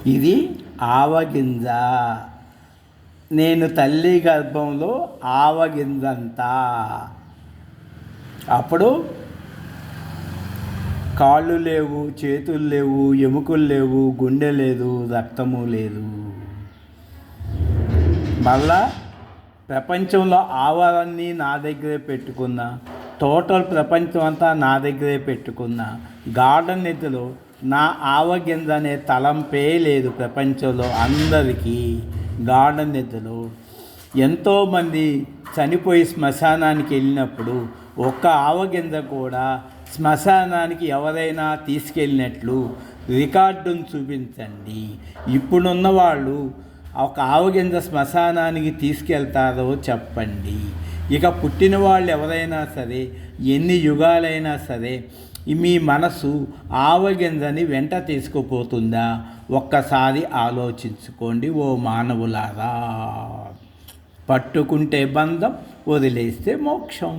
ఇది ఆవగింజ. నేను తల్లి గర్భంలో ఆవగింజంతా. అప్పుడు కాళ్ళు లేవు, చేతులు లేవు, ఎముకలు లేవు, గుండె లేదు, రక్తము లేదు. మళ్ళా ప్రపంచంలో ఆవాలన్నీ నా దగ్గరే పెట్టుకున్నా, టోటల్ ప్రపంచం అంతా నా దగ్గరే పెట్టుకున్నా. గార్డెన్ ఎత్తులో నా ఆవగింజ అనే తలంపే లేదు ప్రపంచంలో అందరికీ. గార్డెన్ ఎత్తులో ఎంతోమంది చనిపోయి శ్మశానానికి వెళ్ళినప్పుడు ఒక్క ఆవగింజ కూడా శ్మశానానికి ఎవరైనా తీసుకెళ్ళినట్లు రికార్డును చూపించండి. ఇప్పుడున్న వాళ్ళు ఒక ఆవగింజ శ్మశానానికి తీసుకెళ్తారో చెప్పండి. ఇక పుట్టిన వాళ్ళు ఎవరైనా సరే, ఎన్ని యుగాలైనా సరే, మీ మనసు ఆవగింజని వెంట తీసుకుపోతుందా? ఒక్కసారి ఆలోచించుకోండి ఓ మానవులారా. పట్టుకుంటే బంధం, వదిలేస్తే మోక్షం.